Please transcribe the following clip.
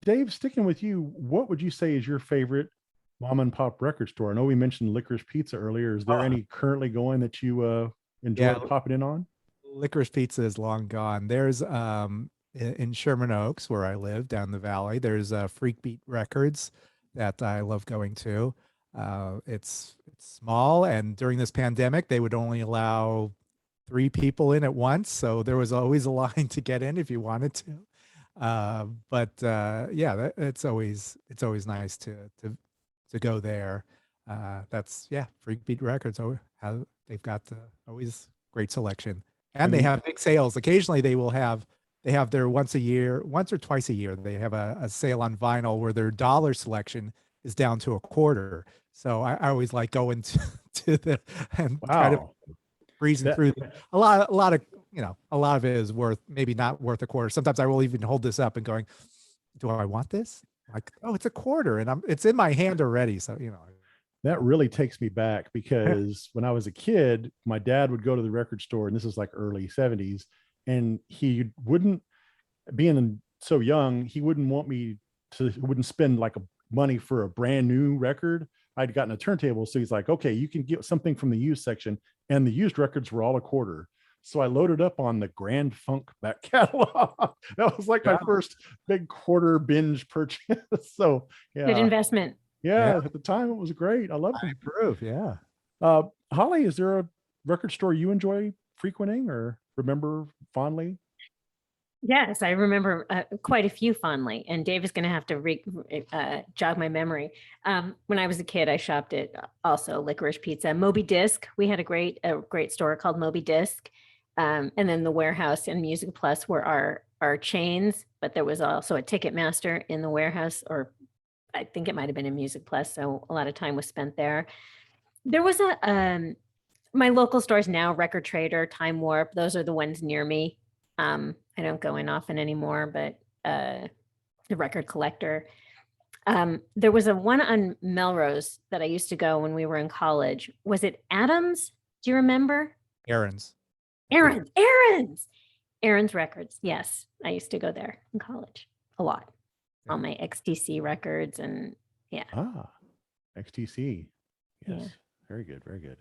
Dave, sticking with you, what would you say is your favorite mom and pop record store? I know we mentioned Licorice Pizza earlier. Is there Oh, any currently going that you yeah, enjoy popping in on? Licorice Pizza is long gone. There's in Sherman Oaks where I live down the valley. There's Freak Beat Records that I love going to. It's small, and during this pandemic, they would only allow three people in at once, so there was always a line to get in if you wanted to. But yeah, it's always nice to go there. That's yeah, Freak Beat Records. Oh, how they've got always great selection, and Have they you have big sales. Occasionally, they have their once a year, once or twice a year, they have a sale on vinyl where their dollar selection is down to a quarter. So I always like going to, to the and try to wow. breezing That through a lot of a lot of it is worth maybe not worth a quarter. Sometimes I will even hold this up and going, do I want this? Like, oh, it's a quarter, and it's in my hand already. So that really takes me back because when I was a kid, my dad would go to the record store, and this is like early 70s, and he wouldn't, being so young, he wouldn't want me to, he wouldn't spend like a money for a brand new record. I'd gotten a turntable. So he's like, okay, you can get something from the used section. And the used records were all a quarter. So I loaded up on the Grand Funk back catalog. That was like my yeah, first big quarter binge purchase. So Good yeah, investment. yeah, yeah, at the time it was great. I loved I them. approve. Yeah. Holly, is there a record store you enjoy frequenting or remember fondly? Yes, I remember quite a few fondly, and Dave is going to have to jog my memory. When I was a kid, I shopped at also Licorice Pizza, Moby Disc. We had a great store called Moby Disc, and then the Warehouse and Music Plus were our chains, but there was also a Ticketmaster in the Warehouse, or I think it might have been in Music Plus. So a lot of time was spent there. There was a my local stores now, Record Trader, Time Warp. Those are the ones near me. I don't go in often anymore, but the Record Collector. There was a one on Melrose that I used to go when we were in college. Was it Adams? Do you remember? Errands. Aaron's Records. Yes, I used to go there in college a lot. Yeah. All my XTC records and yeah. Ah, XTC. Yes. Yeah. Very good. Very good.